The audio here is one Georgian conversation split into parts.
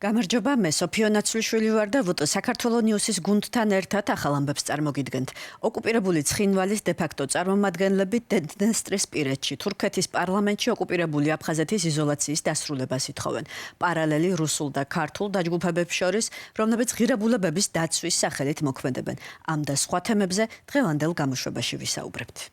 გამარჯობა, მე სოფიო ნაცვლიშვილი ვარ და ვუტო საქართველოს ნიუსის გუნდთან ერთად ახალ ამბებს წარმოგიდგენთ. ოკუპირებული ცხინვალის დე-ფაქტო წარმომადგენლები დნესტრისპირეთში, თურქეთის პარლამენტში ოკუპირებული აფხაზეთის იზოლაციის დასრულებას ითხოვენ. პარალელი რუსულ და ქართულ დაჯგუფებებს შორის, რომლებიც ღირებულებების დაცვის სახელით მოქმედებენ. ამ და სხვა თემებზე დღევანდელ გამოშვებაში ვისაუბრებთ.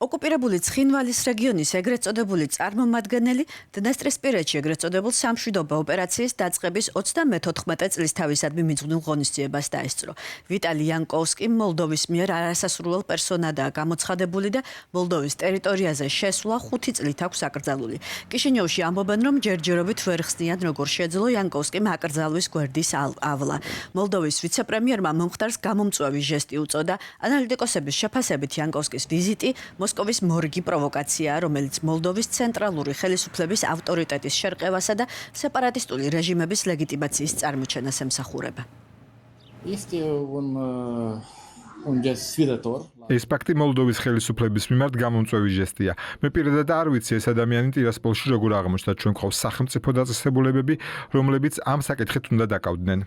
ოკუპირებული ცხინვალის რეგიონის ეგრეთ წოდებული წარმომადგენელი დნესტრისპირეთში ეგრეთ წოდებულ სამშვიდობო ოპერაციის დაწყების 34 წლის თავისადმი მიძღვნილ ღონისძიებას დაესწრო. ვიტალი იანკოვსკი მოლდოვის მიერ არასასურველ პერსონადაა გამოცხადებული და მოლდოვის ტერიტორიაზე შესვლა 5 წლით აქვს აკრძალული. კიშინიოვში ამბობენ, რომ ჯერჯერობით ვერ ხსნიან, როგორ შეძლო იანკოვსკიმ აკრძალვის გვერდის ავლა. მოლდოვის ვიცე-პრემიერმა მომხდარს გამომწვევი ჟესტი უწოდა. ანალიტიკოსების შეფასებით იანკოვსკის ვიზიტი მოსკოვის მორგი პროვოკაციაა, რომელიც მოლდოვის ცენტრალური ხელისუფლების ავტორიტეტის შერყევასა და სეპარატისტული რეჟიმების ლეგიტიმაციის წარმოჩენას ემსახურება. ეს ფაქტი მოლდოვის ხელისუფლების მიმართ გამომწვევი ჟესტია. მე პირადად არ ვიცი ეს ადამიანი ტირასპოლში როგორ აღმოჩნდა, ჩვენ გვყავს სახელმწიფო დაწესებულებები, რომლებიც ამ საკითხით უნდა დაკავდნენ.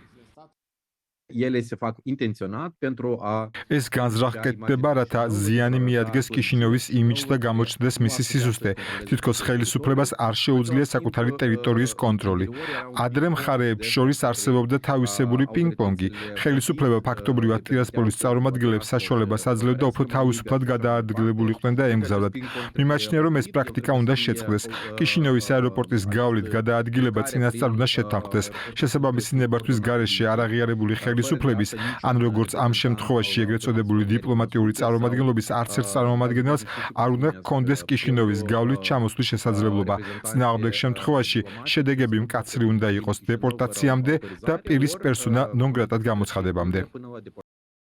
ეს განზრახკეტდება, რათა ზიანი მიადგეს კიშინიოვის იმიჯს და გამოჩნდეს მისი სიზუსტე. თითქოს ხელისუფლებას არ შეუძლია საკუთარი ტერიტორიის კონტროლი. ადრე მხარეებს შორის არსებობდა თავისებური პინგ-პონგი. ხელისუფლება ფაქტობრივად ტირასპოლის წარმომადგენლებს საშუალებას აძლევდა უფრო თავისუფლად გადაადგილებულიყვნენ და ემგზავრათ. მიმაჩნია, რომ ეს პრაქტიკა უნდა შეწყდეს. კიშინიოვის აეროპორტის გავლით გადაადგილება წინასწარ უნდა შეთანხმდეს. შესაბამისი ნებართვის გარეშე არაღიარებული ხელისუფლების, ან როგორც ამ შემთხვევაში ეგრეთ წოდებული დიპლომატიური წარმომადგენლობის არც ერთ წარმომადგენელს არ უნდა ჰქონდეს კიშინიოვის გავლით ჩამოსვლის შესაძლებლობა. წინააღმდეგ შემთხვევაში შედეგები მკაცრი უნდა იყოს დეპორტაციამდე და პირის პერსონა ნონ გრატად გამოცხადებამდე.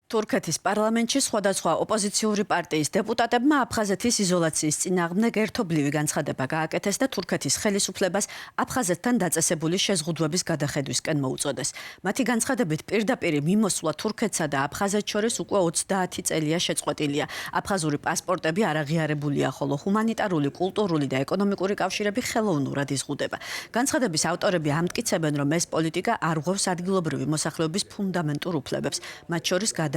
თურქეთის პარლამენტში სხვადასხვა ოპოზიციური პარტიის დეპუტატებმა აფხაზეთის იზოლაციის წინააღმდეგ ერთობლივი განცხადება გააკეთეს და თურქეთის ხელისუფლებას აფხაზეთთან დაწესებული შეზღუდვების გადახედვისკენ მოუწოდეს. მათი განცხადებით პირდაპირ მიმოსვლა თურქეთსა და აფხაზეთს შორის უკვე 30 წელია შეწყვეტილია. აფხაზური პასპორტები არაღიარებულია, ხოლო ჰუმანიტარული, კულტურული და ეკონომიკური კავშირები ხელოვნურად იზღუდება. განცხადების ავტორები ამტკიცებენ, რომ ეს პოლიტიკა არ ღვევს ადგილობრივი მოსახლეობის ფუნდამენტურ უფლებებს, მათ შორის გადაადგილების,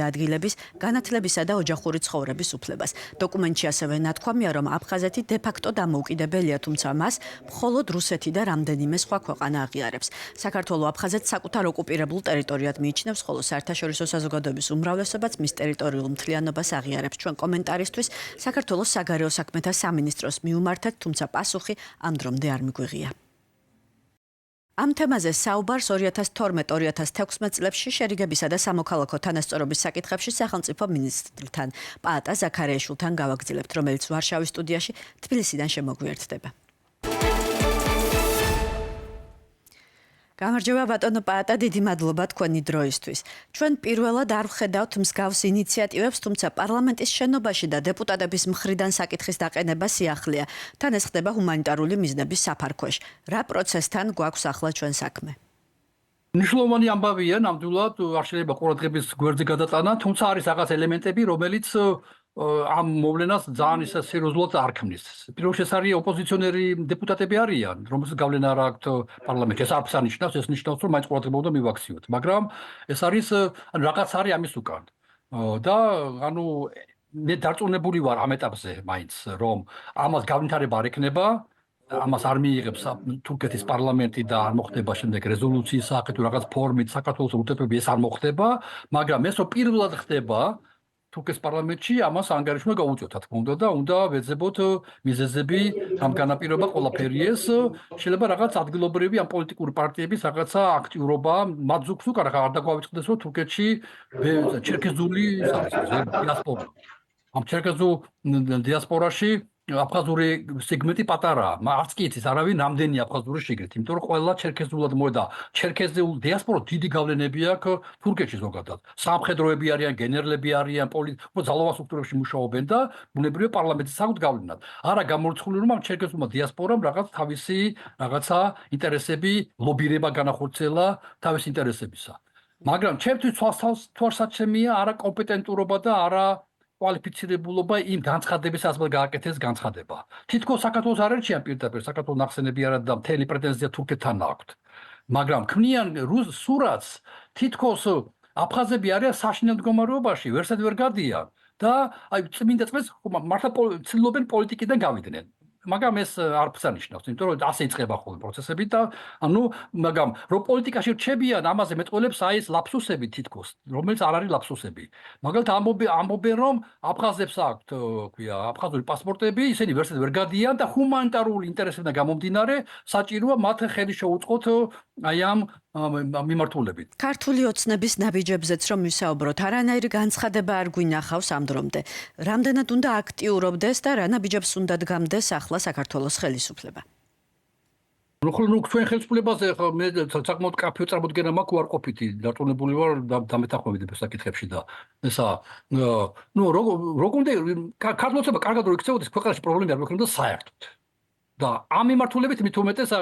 განათლებისა და ოჯახური ცხოვრების უფლებას. დოკუმენტში ასევე ნათქვამია, რომ აფხაზეთი დე-ფაქტო დამოუკიდებელია, თუმცა მას მხოლოდ რუსეთი და რამდენიმე სხვა ქვეყანა აღიარებს. საქართველოს აფხაზეთს საკუთარ ოკუპირებულ ტერიტორიად მიიჩნევს, ხოლო საერთაშორისო საზოგადოების უმრავლესობაც მის ტერიტორიულ მთლიანობას აღიარებს. ჩვენ კომენტარისთვის საქართველოს საგარეო საქმეთა სამინისტროს მიუმართეთ, თუმცა პასუხი ამ დრომდე არ მიგვიღია. ამ თემაზე საუბარს 2012-2016 წლებში შერიგებისა და სამოქალაქო თანასწორობის საკითხებში სახელმწიფო მინისტრთან პაატა ზაქარიაშვილთან გავაგრძელებთ, რომელიც ვარშავის სტუდიაში თბილისიდან შემოგვიერთდება. გამარჯობა ბატონო პაატა, დიდი მადლობა თქვენი დროისთვის. ჩვენ პირველად არ ვხედავთ მსგავს ინიციატივებს, თუმცა პარლამენტის შენობაში და დეპუტატების მხრიდან საკითხის დაყენება სიახლეა. თან ეს ხდება ჰუმანიტარული მიზნების საფარქვეშ. რა პროცესთან გვაქვს ახლა ჩვენ საქმე? მნიშვნელოვანი ამბავია, ნამდვილად არ შეიძლება ყურადღების გვერდზე გადატანა, თუმცა არის რაღაც ელემენტები, რომელიც ამ მოვლენას ძალიან ისე სერიოზულად არ ქმნის. პირველში ეს არის ოპოზიციონერი დეპუტატები არიან, რომელსაც გავლენა არ აქვთ პარლამენტში. ეს არც ანიშნავს, ეს ნიშნავს, რომ მაინც ყურადღება უნდა მივაქციოთ. მაგრამ ეს არის რაღაც არის ამის უკან. და ანუ მე დარწმუნებული ვარ ამ ეტაპზე მაინც, რომ ამას განვითარება არ ექნება. ამას არ მიიღებს თურქეთის პარლამენტი და არ მოხდება შემდეგ რეზოლუციის სახით თუ რაღაც ფორმით საქართველოს ურთიერთობები ეს არ მოხდება, მაგრამ ეს რომ პირველად ხდება თურქეთის პარლამენტში ამას ანგარიშმა გაუწიოთ, რა თქმა უნდა და უნდა ვეძებოთ მიზეზები, ამ განაპირობა ყველაფერი ეს შეიძლება რაღაც ადგილობრივი ამ პოლიტიკური პარტიების რაღაცა აქტიურობა, მათ ზუგს უკან არ დაგვავიწყდეს რომ თურქეთში ჩერქეზული დიასპორა. ამ ჩერქეზულ დიასპორაში აფხაზური სეგმენტი პატარაა, არც კი იცის არავინ რამდენი აფხაზური შეგრეთ, იმიტომ რომ ყველა ჩერქეზულად მოედა. ჩერქეზულ დიასპორას დიდი გავლენები აქვს თურქეთში ზოგადად. სამხედროები არიან, გენერლები არიან, ძალოვან სტრუქტურებში მუშაობენ და ბუნებრივია პარლამენტის აქვთ გავლენად. არა გამორიცხული რომ ამ ჩერქეზულმა დიასპორამ რაღაც თავისი რაღაცა ინტერესები, ლობირება განახორციელა თავის ინტერესებისა. მაგრამ ჩემთვის თვალსაჩინია არა კომპეტენტურობა და არა კვალიფიცირებულობა იმ განცხადების ასმად გააკეთეს განცხადება. თითქოს საქართველოს არ ერჩიან პირდაპირ, საქართველოს ნახსენები არა და მთელი პრეტენზია თურქეთთან აქვთ. მაგრამ ქმნიან სურათს თითქოს აფხაზები არიან საშინელ მდგომარეობაში, ვერსად ვერ გადიან და აი წმინდა წმენს მართლა ცდილობენ პოლიტიკიდან გავიდნენ. მაგრამ ეს არ ფსანიშნავს, იმიტომ რომ ასე იწყება ხოლმე პროცესები და მაგრამ რომ პოლიტიკაში რჩებიან, ამაზე მეტყველებს აი ეს ლაფსუსები თითქოს, რომელიც არ არის ლაფსუსები. მაგალითად ამბობენ რომ აფხაზებს აქვთ, ქვია, აფხაზური პასპორტები, ისინი ვერსად ვერ გადიან და ჰუმანიტარული ინტერესებიდან გამომდინარე საჭიროა მათ ხელი შეუწყოთ აი ამ მიმართულებით. ქართული ოცნების ნაბიჯებზეც რომ ვისაუბროთ, არანაირი განცხადება არ გვინახავს ამ დრომდე. რამდენად უნდა აქტიურობდეს და რა ნაბიჯებს უნდა დგამდეს ახლა საქართველოს ხელისუფლება? ჩვენ ხელისუფლებაზე მე საკმაოდ კაფეო წარმოდგენა მაქვს უარყოფითი დარწმუნებული ვარ დამეთანხმებით ამ საკითხებში და ესა როგორ უნდა ქართული ოცნება კარგად რო იქცეოდეს ქვეყანაში პრობლემები არ მოქნოდა საერთოდ. და ამ მიმართულებით მით უმეტეს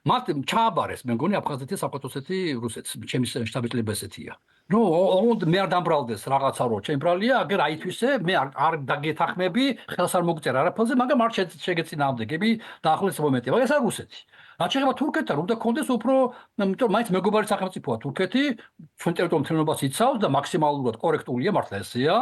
მათ ჩააბარეს მე მგონი აფხაზეთი, საქართველოსეთი, რუსეთს, ჩემი შტაბ-ბიჭლება ესეთია. მე არ დამბრალდეს რაღაცა რო ჩემ ბრალია, აგერ აითვისე, მე არ დაგეთახმები, ხელს არ მოგწერ არაფერზე, მაგრამ არ შეგეწინააღმდეგები დაახლოებით მომენტია. მაგრამ ეს არის რუსეთი. რაც შეეხება თურქეთთან, უნდა კონდეს უფრო, იმიტომ მაინც მეგობარი სახელმწიფოა თურქეთი, ჩვენ ტერიტორიულ მთლიანობას იცავს და მაქსიმალურად კორექტულია, მართლა ესეა.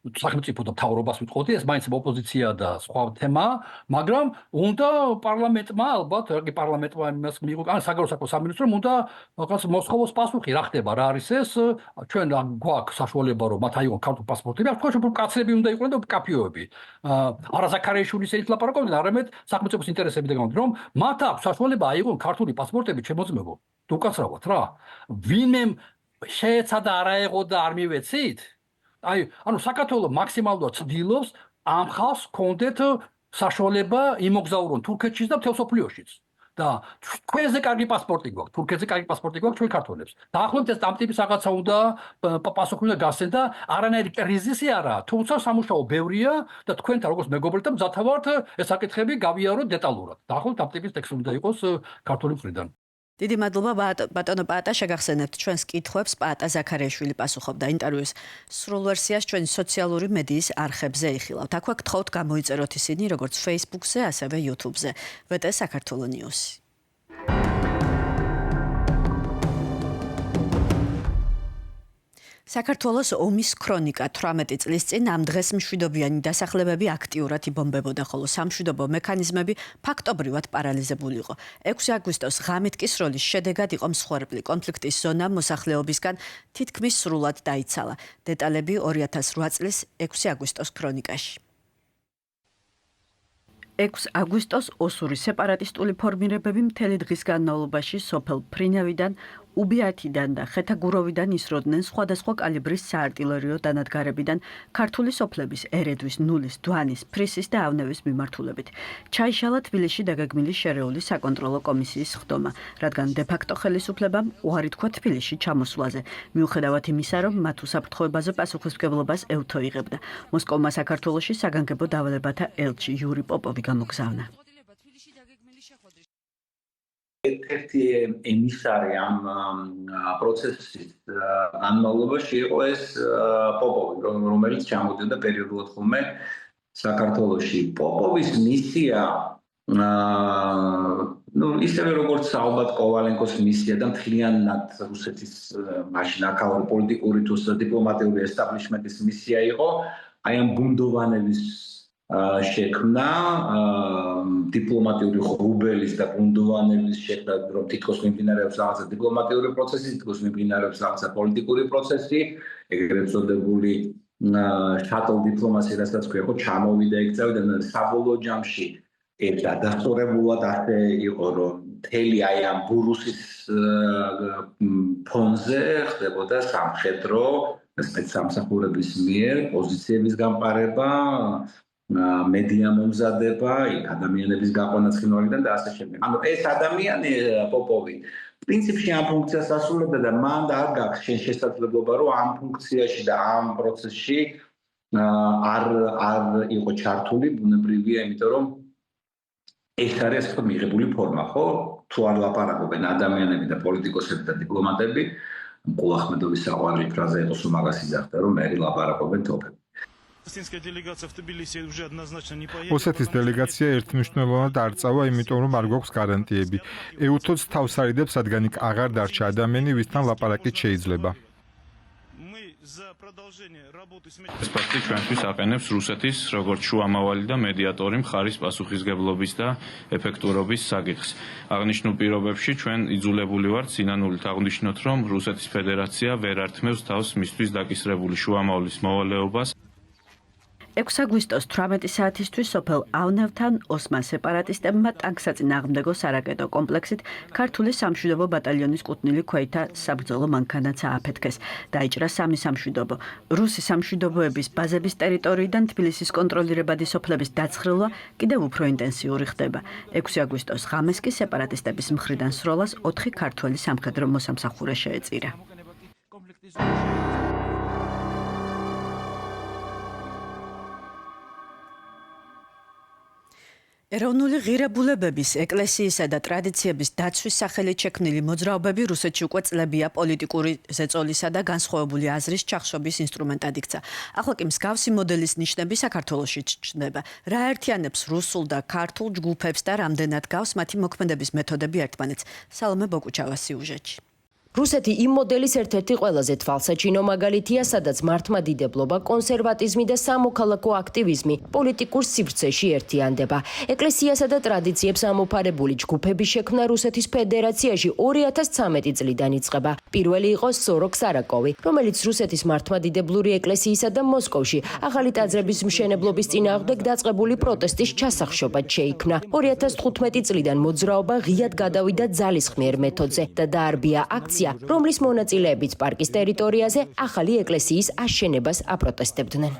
სახელმწიფო და მთავრობას ვიტყოდი, ეს მაინც ოპოზიცია და სხვა თემა, მაგრამ უნდა პარლამენტმა ალბათ, რაგი პარლამენტმა იმას მიიღო, ან საგარეო სამინისტრომ უნდა რაღაც მოსხოვოს პასუხი, რა ხდება, რა არის ეს, ჩვენ გვაქვს საშუალება რომ მათ აიღონ ქართული პასპორტები, აქ თქვენ კაცები უნდა იყვნენ და კაფეოები. არა ზაქარიაშვილის ერთ ლაპარაკობდნენ, არამედ სახელმწიფოს ინტერესებიდან გამომდინარე, რომ მათ აქვს საშუალება აიღონ ქართული პასპორტები, შემოწმებო. თუ უკაცრავად რა. ვინმე შეეცადა არ აეღო და არ მივეცით? ანუ საქართველოს მაქსიმალურად ცდილობს ამ ხალხს კონდეთ საშუალება იმოგზაურონ თურქეთშიც და მთელ სოფლიოშიც. და თქვენზე კარგი პასპორტი გვაქვს, თურქეთზე კარგი პასპორტი გვაქვს ჩვენ ქართველებს. დაახლოებით ეს ამ ტიპის რაღაცა უნდა პასუხი უნდა გასცენ და არანაირი კრიზისი არაა, თუმცა სამუშაო ბევრია და თქვენთან როგორც მეგობრებთან მზათა ვართ ეს საკითხები გავიაროთ დეტალურად. დაახლოებით ამ ტიპის ტექსტი უნდა იყოს ქართული მხრიდან. დიდი მადლობა ბატონო პაატა, შეგახსენებთ ჩვენს კითხვებს. პაატა ზაქარიაშვილი პასუხობდა ინტერვიუს. სრულ ვერსიას ჩვენი სოციალური მედიის არხებზე იხილავთ. აქვე გთხოვთ გამოიწეროთ ისინი როგორც Facebook-ზე, ასევე YouTube-ზე. VT საქართველოს News. საქართველოს ომის ქრონიკა 18 წლის წინ ამ დღეს მშვიდობიანი დასახლებები აქტიურად იბომბებოდა, ხოლო სამშვიდობო მექანიზმები ფაქტობრივად პარალიზებული იყო. 6 აგვისტოს ღამით კი სროლის შედეგად იყო მსხვერპლი. კონფლიქტის ზონა მოსახლეობისგან თითქმის სრულად დაიცალა. დეტალები 2008 წლის 6 აგვისტოს ქრონიკაში. 6 აგვისტოს ოსური სეპარატისტული ფორმირებები მთელი დღის განმავლობაში სოფელ ფრინავიდან, უბიათიდან და ხეთაგუროვიდან ისროდნენ სხვადასხვა კალიბრის საარტილერიო დანადგარებიდან ქართული სოფლების ერედვის, ნულის, დვანის, ფრისის და ავნევის მიმართულებით. ჩაიშალა თბილისში დაგეგმილი შერეული საკონტროლო კომისიის ხდომა, რადგან დე-ფაქტო ხელისუფლებამ უარი თქვა თბილისში ჩამოსვლაზე, მიუხედავად იმისა, რომ მათ უსაფრთხოებაზე პასუხისმგებლობას ევთო იღებდა. მოსკოვმა საქართველოში საგანგებო დავალებათა ელჩი იური პოპოვი გამოგზავნა. ერთ-ერთი ემისარი ამ პროცესის განმავლობაში იყო ეს პოპოვი, რომელიც ჩამოდიოდა პერიოდულად ხოლმე საქართველოში. პოპოვის მისია ისევე როგორც ალბათ კოვალენკოს მისია და მთლიანად რუსეთის მაშინ აქაური პოლიტიკური თუ დიპლომატიური ესტაბლიშმენტის მისია იყო აი ამ ბუნდოვანების შექმნა, დიპლომატიური ღრუბელის და ბუნდოვანების შექმნა, რომ თითქოს მიმდინარეობს რაღაცა დიპლომატიური პროცესი, თითქოს მიმდინარეობს რაღაცა პოლიტიკური პროცესი, ეგრეთ წოდებული შატლ დიპლომატია, რასაც ქვია, ჩამოვიდა ეგ წავიდა და საბოლოო ჯამში ეს დადასტურებულად ასე იყო, რომ მთელი აი ამ ბურუსის ფონზე ხდებოდა სამხედრო სპეცსამსახურების მიერ პოზიციების გამყარება, მედია მომზადება, იქ ადამიანების გაყვანა ცხინვალიდან და ასე შემდეგ. ანუ ეს ადამიანი პოპოვი პრინციპში ამ ფუნქციას ასრულებდა და მან არ გაქვს შესაძლებლობა რომ ამ ფუნქციაში და ამ პროცესში არ იყო ჩართული, ბუნებრივია, იმიტომ რომ ეს არის ხო მიღებული ფორმა, ხო? თუ არ ლაპარაკობენ ადამიანები და პოლიტიკოსები და დიპლომატები, მკულ ახმედოვის საყვარელი ფრაზა იყო, რომ მაგას იძახდა, რომ მე ლაპარაკობენ თოფები. ოსეთის დელეგაცია ერთმნიშვნელოვნად არ წავა, იმიტომ რომ არ გვაქვს გარანტიები. ეუთოც თავს არიდებს, რადგან იქ აღარ დარჩა ადამიანი, ვისთან ლაპარაკიც შეიძლება. ეს ფაქტი ჩვენთვის აყენებს რუსეთის როგორც შუამავალი და მედიატორი მხარის პასუხისგებლობის და ეფექტურობის საკითხს. აღნიშნულ პირობებში ჩვენ იძულებული ვართ სინანულით აღვნიშნოთ, რომ რუსეთის ფედერაცია ვერ ართმევს თავს მისთვის დაკისრებული შუამავლის მოვალეობას. 6 აგვისტოს 18 საათისთვის სოფელ ავნევთან ოსმან სეპარატისტებმა ტანკსაწინააღმდეგო სარაკეტო კომპლექსით ქართული სამშვიდობო ბატალიონის კუთვნილი ქვეითთა საბრძოლო მანქანაც ააფეთქეს. დაიჭრა 3 სამშვიდობო. რუსი სამშვიდობოების ბაზების ტერიტორიიდან თბილისის კონტროლირებადი სოფლების დაცხრილვა კიდევ უფრო ინტენსიური ხდება. 6 აგვისტოს ღამეს კი სეპარატისტების მხრიდან სროლას 4 ქართველი სამხედრო მოსამსახურე შეეწირა. ეროვნული ღირებულებების, ეკლესიისა და ტრადიციების დაცვის სახელით შექმნილი მოძრაობები რუსეთში უკვე წლებია პოლიტიკური ზეწოლისა და განსხვავებული აზრის ჩახშობის ინსტრუმენტად იქცა. ახლა კი მსგავსი მოდელის ნიშნები საქართველოში ჩნდება. რა ერთიანებს რუსულ და ქართულ ჯგუფებს და რამდენად გავს მათი მოქმედების მეთოდები ერთმანეთს? სალომე ბოკუჩავას სიუჟეტში. რუსეთი იმ მოდელის ერთ-ერთი ყველაზე თვალსაჩინო მაგალითია, სადაც მართლმადიდებლობა, კონსერვატიზმი და სამოქალაქო აქტივიზმი პოლიტიკურ სივრცეში ერთიანდება. ეკლესიასა და ტრადიციებს ამოფარებული ჯგუფების შექმნა რუსეთის ფედერაციაში 2013 წლიდან იწყება. პირველი იყო სოროკ სარაკოვი, რომელიც რუსეთის მართლმადიდებლური ეკლესიისა და მოსკოვში ახალი ტაძრების მშენებლობის წინააღმდეგ დაწყებული პროტესტის ჩასახშობად შეიქმნა. 2015 წლიდან მოძრაობა ღიად გადავიდა ძალისხმიერ მეთოდზე და დაარბია აქცია, რომლის მონაწილეებიც პარკის ტერიტორიაზე ახალი ეკლესიის აშენებას აპროტესტებდნენ.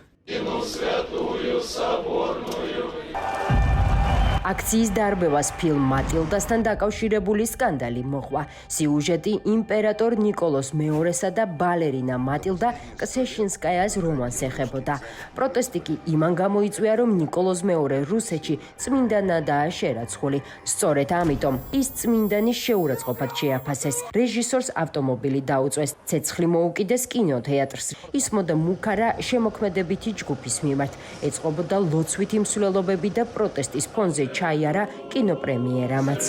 აქციის დარბევას ფილმ მატილდასთან დაკავშირებული სკანდალი მოჰყვა. სიუჟეტი იმპერატორ ნიკოლოს მეორესა და ბალერინა მატილდა კსეშინსკაიას რომანს ეხებოდა. პროტესტი კი იმან გამოიწვია, რომ ნიკოლოს მეორე რუსეთში წმინდანადაა შერაცხული. სწორედ ამიტომ ის წმინდანის შეურაცხყოფად შეაფასეს. რეჟისორს ავტომობილი დაუწვეს, ცეცხლი მოუკიდეს კინოთეატრს. ისმოდა მუქარა შემოქმედებითი ჯგუფის მიმართ. ეწყობოდა ლოცვითი მსვლელობები და პროტესტის ფონზე ჩაიარა კინოპრემიერამაც.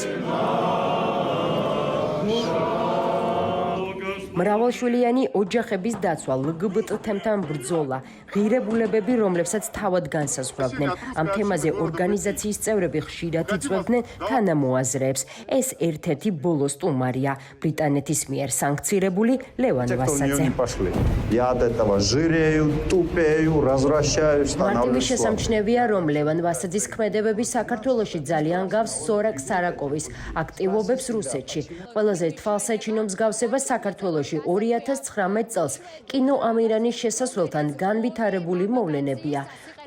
მრავალშვილიანი ოჯახების დაცვა, LGBT-თემთან ბრძოლა, ღირებულებები, რომლებსაც თავად განსაზღვრავდნენ. ამ თემაზე ორგანიზაციის წევრები ხშირად იწვევდნენ თანამოაზრეებს. ეს ერთ-ერთი ბოლო სტუმარია ბრიტანეთის მიერ სანქცირებული ლევან ვასაძე. მარტივი შესამჩნევია, რომ ლევან ვასაძის ქმედებები საქართველოში ძალიან გავს სოროკ სარაკოვის აქტივობებს რუსეთში. ყველაზე თვალსაჩინო მსგავსება საქართველოში 2019 წელს კინო ამირანის შესასვლელთან განვითარებული მოვლენებია.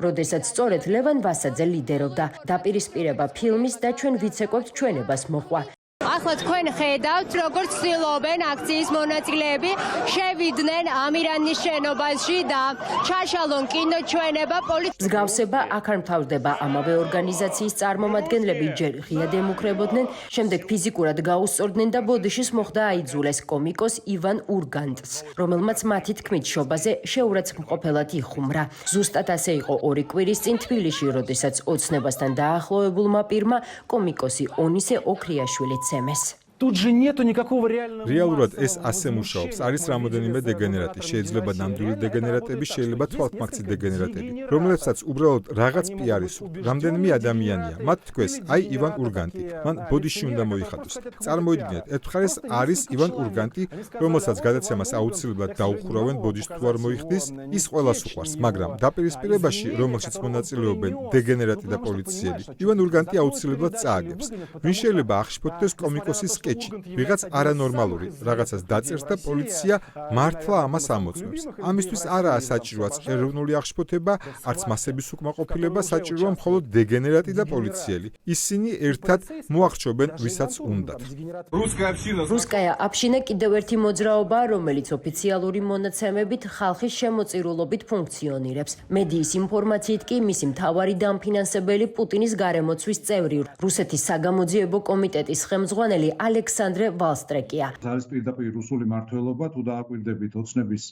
როდესაც სწორედ ლევან ვასაძე ლიდერობდა, დაპირისპირება ფილმის და ჩვენ ვიცეკვებთ ჩვენებას მოჰყვა. ახლა თქვენ ხედავთ, როგორც ცდილობენ აქციის მონაწილეები შევიდნენ ამირანის შენობაში და ჩაშალონ კინოჩვენება. მსგავსება აქ არ მთავრდება. ამავე ორგანიზაციის წარმომადგენლები ჯერ ღიად ემუქრებოდნენ, შემდეგ ფიზიკურად გაუსწორდნენ და ბოდიშის მოხდა აიძულეს კომიკოს ივან ურგანტს, რომელმაც მათი თქმით შობაზე შეურაცხმყოფელად იხუმრა. ზუსტად ასე იყო 2 კვირის წინ თბილისში, როდესაც ოცნებასთან დაახლოებულმა პირმა კომიკოსი ონისე ოქრიაშვილი ცემეს. რეალურად ეს ასე მუშაობს. არის რამოდენიმე დეგენერატი. შეიძლება ნამდვილი დეგენერატები, შეიძლება თვალთმაქცი დეგენერატები, რომლებსაც უბრალოდ რაღაც პიარი სურთ. რამდენიმე ადამიანია. მათ თქვეს, აი ივან ურგანტი, მან ბოდიში უნდა მოიხატოს. წარმოიდგინეთ, ერთხელ არის ივან ურგანტი, რომელსაც გადაცემას აუცილებლად დაუხურავენ ბოდიშს თუ არ მოიხდის, ის ყველას უყვარს, მაგრამ დაპირისპირებაში, რომელშიც მონაწილეობენ დეგენერატი და პოლიციელი, ივან ურგანტი აუცილებლად წააგებს. ვინ შეიძლება აღშფოთდეს კომიკოსის სკეჩი, ვიღაც არანორმალური, რაღაცას დაწერს და პოლიცია მართლა ამას ამოწმებს. ამისთვის არაა საჭიროა ეროვნული აღშფოთება, არც მასების უკმაყოფილება, საჭიროა მხოლოდ დეგენერატი და პოლიციელი. ისინი ერთად მოახშობენ, ვისაც უნდათ. რუსკაია აფშინა კიდევ ერთი მოძრაობაა, რომელიც ოფიციალური მონაცემებით ხალხის შემოწირულობით ფუნქციონირებს. მედიის ინფორმაციით კი მისი მთავარი დამფინანსებელი პუტინის გარემოცვის წევრი, რუსეთის საგამოძიებო კომიტეტის ხელმძღვანელი ალექსანდრე ვალსტრეკია. არის პირდაპირ რუსული მმართველობა, თუ დააკვირდებით ოცნების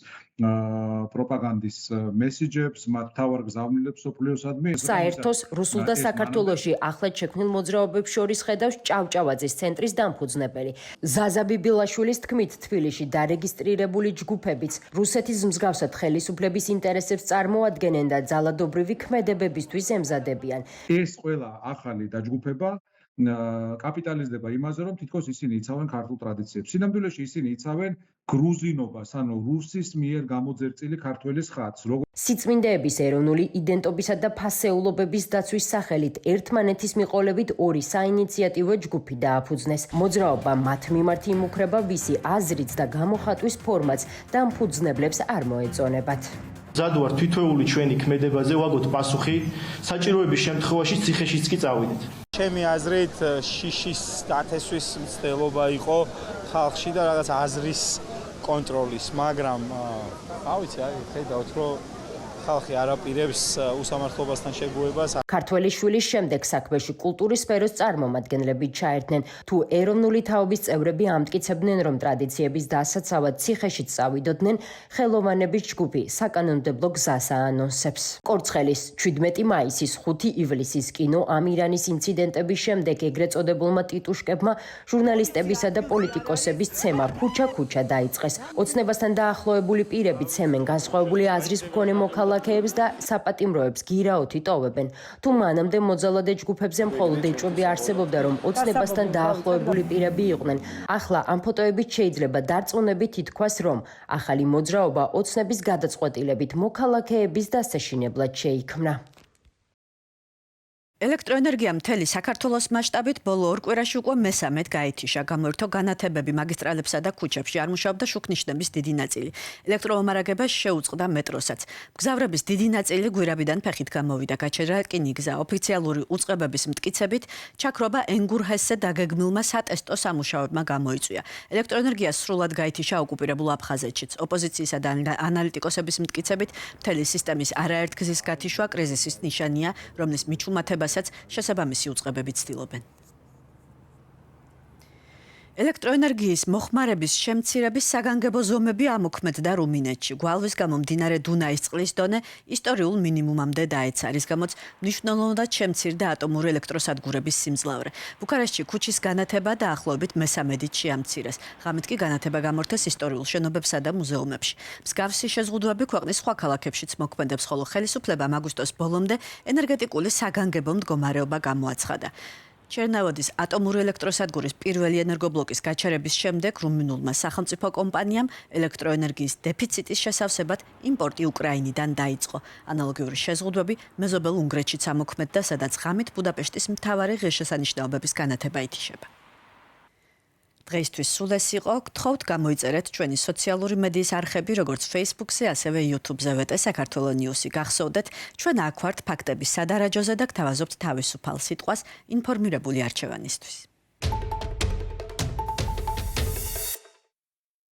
პროპაგანდის მესიჯებს, მათ თავარ გზავნილებს სოფლიოსადმი. საერთოს რუსულ და საქართველოში ახლად შექმნილ მოძრაობებს შორის ხედავს ჭავჭავაძის ცენტრის დამფუძნებელი. ზაზა ბიბილაშვილის თქმით, თბილისში დარეგისტრირებული ჯგუფებიც რუსეთის მსგავსად ხელისუფლების ინტერესებს წარმოადგენენ და ძალადობრივი ქმედებებისთვის ემზადებიან. ეს ყველა ახალი დაჯგუფება კაპიტალიზდება იმაზე, რომ თითქოს ისინი იცავენ ქართულ ტრადიციებს. სინამდვილეში ისინი იცავენ გრუზინობას, ანუ რუსის მიერ გამოძერწილი ქართველის ხატს. სიწმინდეების ეროვნული იდენტობისა და ფასეულობების დაცვის სახელით ერთმანეთის მიყოლებით ორი საინიციატივო ჯგუფი დააფუძნეს. მოძრაობა მათ მიმართ იმუქრება, ვისი აზრიც და გამოხატვის ფორმაც დამფუძნებლებს არ მოეწონებათ. მზად ვარ თითოეული ჩვენი ქმედებაზე ვაგოთ პასუხი, საჭიროების შემთხვევაში ციხეშიც კი წავიდეთ. ჩემი აზრით შიშის დათესვის მცდელობა იყო ხალხში და რაღაც აზრის კონტროლის, მაგრამ ავიცი, ხედავთ, რომ ხალხი არ აპირებს უსამართლობასთან შეგუებას. ქართველი შვილის შემდეგ საქმეში კულტურის სფეროს წარმომადგენლები ჩაერთნენ. თუ ეროვნული თაობის წევრები ამტკიცებდნენ, რომ ტრადიციების დასაცავად ციხეშიც წავიდოდნენ, ხელოვანების ჯგუფი საკანონმდებლო გზას აანონსებს. კორცხელის 17 მაისის 5 ივლისის კინო ამირანის ინციდენტების შემდეგ ეგრეთ წოდებულმა ტიტუშკებმა ჟურნალისტებისა და პოლიტიკოსების ცემა ქუჩა-ქუჩა დაიწყეს. ოცნებასთან დაახლოებული პირები ცემენ განსხვავებული აზრის მქონე მოქალაქეებს და საპატიმროებს გირაოთი ტოვებენ. თუ მანამდე მოძალადე ჯგუფებზე მხოლოდ ეჭვები არსებობდა, რომ ოცნებასთან დაახლოებული პირები იყვნენ, ახლა ამ ფოტოებით შეიძლება დარწმუნებით ითქვას, რომ ახალი მოძრაობა ოცნების გადაწყვეტილებით მოქალაქეების დასაშინებლად შეიქმნა. ელექტროენერგია მთელი საქართველოს მასშტაბით ბოლო 2 კვირაში უკვე მესამედ გაითიშა. გამოირთო განათებები მაგისტრალებსა და ქუჩებში, არ მუშაობდა შუქნიშნების დიდი ნაწილი. ელექტრომომარაგებას შეუწყდა მეტროსაც. მგზავრების დიდი ნაწილი გვირაბიდან ფეხით გამოვიდა. გაჩერდა რკინი გზა. ოფიციალური უწყებების მტკიცებით, ჩაქრობა ენგურჰესზე დაგეგმილმა სატესტო სამუშაოებმა გამოიწვია. ელექტროენერგია სრულად გაითიშა ოკუპირებულ აფხაზეთშიც. ოპოზიციისა და ანალიტიკოსების მტკიცებით, მთელი სისტემის არაერთგზის გათიშვა კრიზისის ნიშანია, რომლის მიჩუმათებას შესაბამისი უწყებები ცდილობენ. ელექტროენერგიის მოხმარების შემცირების საგანგებო ზომები ამოქმედდა რუმინეთში. გვალვის გამო მდინარე დუნაის წყლის დონე ისტორიულ მინიმუმამდე დაეცა, რის გამოც მნიშვნელოვნად შემცირდა ატომური ელექტროსადგურების სიმძლავრე. ბუქარესტში ქუჩის განათება დაახლოებით მესამედით შეამცირეს. ღამით კი განათება გამორთეს ისტორიულ შენობებსა და მუზეუმებში. მსგავსი შეზღუდვები ქვეყნის სხვა ქალაქებშიც მოქმედებს, ხოლო ხელისუფლებამ აგვისტოს ბოლომდე ენერგეტიკული საგანგებო მდგომარეობა გამოაცხადა. ჩერნოვოდის ატომური ელექტროსადგურის პირველი ენერგობლოკის გაჩერების შემდეგ რუმინულმა სახელმწიფო კომპანიამ ელექტროენერგიის დეფიციტის შესავსებად იმპორტი უკრაინიდან დაიწყო. ანალოგიური შეზღუდვები მეზობელ უნგრეთშიც ამოქმედდა, სადაც ღამით ბუდაპეშტის მთავარი ღირსშესანიშნაობების განათება ითიშება. დღეისთვის სულ ეს იყო. გთხოვთ გამოიწერეთ ჩვენი სოციალური მედიის არხები, როგორც Facebook-ზე, ასევე YouTube-ზე ვეტე საქართველოს ნიუსი. გახსოვდეთ, ჩვენ აქ ვართ ფაქტების სადარაჯოზე და გთავაზობთ თავისუფალ სიტყვას ინფორმირებული არჩევანისთვის.